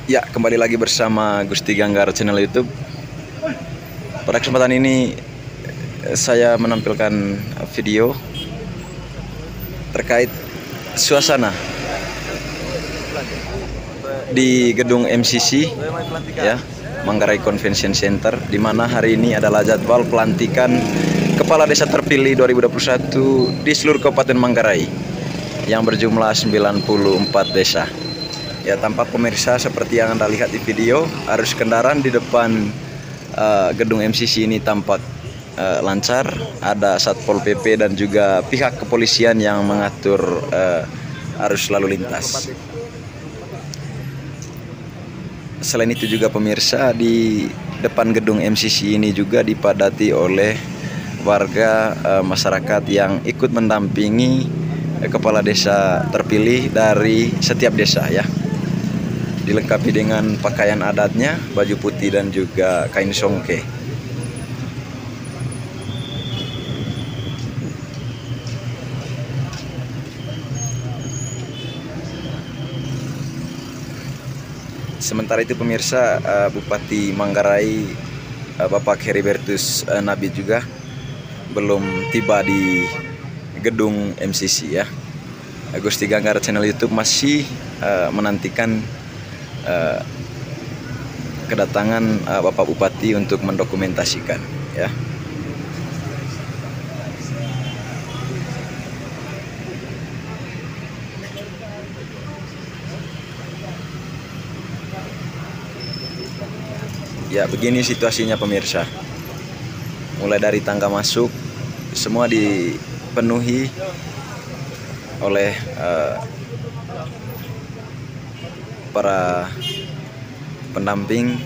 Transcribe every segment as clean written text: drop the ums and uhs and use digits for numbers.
Ya, kembali lagi bersama Gusti Ganggar channel YouTube. Pada kesempatan ini saya menampilkan video terkait suasana di gedung MCC ya, Manggarai Convention Center, di mana hari ini adalah jadwal pelantikan Kepala Desa terpilih 2021 di seluruh Kabupaten Manggarai yang berjumlah 94 desa. Ya, tampak pemirsa seperti yang Anda lihat di video, arus kendaraan di depan gedung MCC ini tampak lancar. Ada Satpol PP dan juga pihak kepolisian yang mengatur arus lalu lintas. Selain itu juga pemirsa, di depan gedung MCC ini juga dipadati oleh warga masyarakat yang ikut mendampingi kepala desa terpilih dari setiap desa ya. Dilengkapi dengan pakaian adatnya, baju putih dan juga kain songke. Sementara itu pemirsa, Bupati Manggarai Bapak Heribertus Nabi juga belum tiba di gedung MCC ya. Gusti Ganggar channel YouTube masih menantikan kedatangan Bapak Bupati untuk mendokumentasikan ya. Ya, begini situasinya pemirsa. Mulai dari tangga masuk semua dipenuhi oleh para pendamping.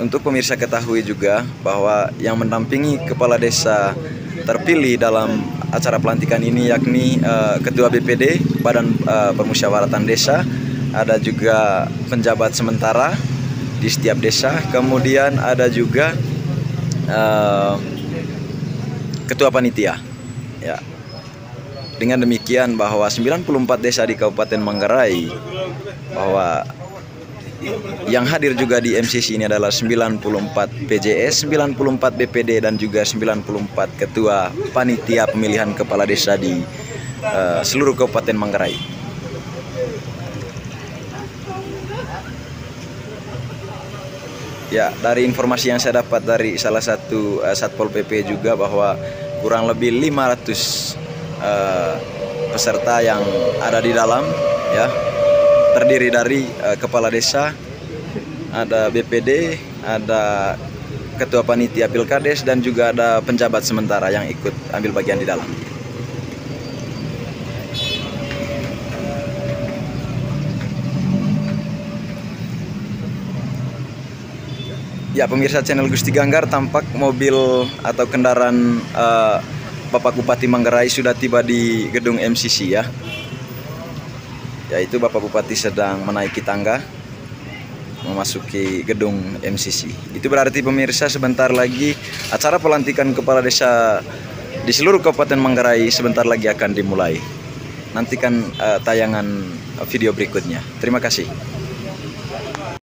Untuk pemirsa ketahui juga bahwa yang mendampingi kepala desa terpilih dalam acara pelantikan ini yakni Ketua BPD Badan Permusyawaratan Desa, ada juga penjabat sementara di setiap desa, kemudian ada juga Ketua Panitia ya. Dengan demikian bahwa 94 desa di Kabupaten Manggarai, bahwa yang hadir juga di MCC ini adalah 94 PJS, 94 BPD dan juga 94 Ketua Panitia Pemilihan Kepala Desa di seluruh Kabupaten Manggarai. Ya, dari informasi yang saya dapat dari salah satu Satpol PP juga bahwa kurang lebih 500 peserta yang ada di dalam ya, terdiri dari kepala desa, ada BPD, ada ketua panitia pilkades dan juga ada penjabat sementara yang ikut ambil bagian di dalam. Ya pemirsa channel Gusti Ganggar, tampak mobil atau kendaraan Bapak Bupati Manggarai sudah tiba di gedung MCC ya. Yaitu Bapak Bupati sedang menaiki tangga memasuki gedung MCC. Itu berarti pemirsa sebentar lagi acara pelantikan kepala desa di seluruh Kabupaten Manggarai sebentar lagi akan dimulai. Nantikan tayangan video berikutnya. Terima kasih.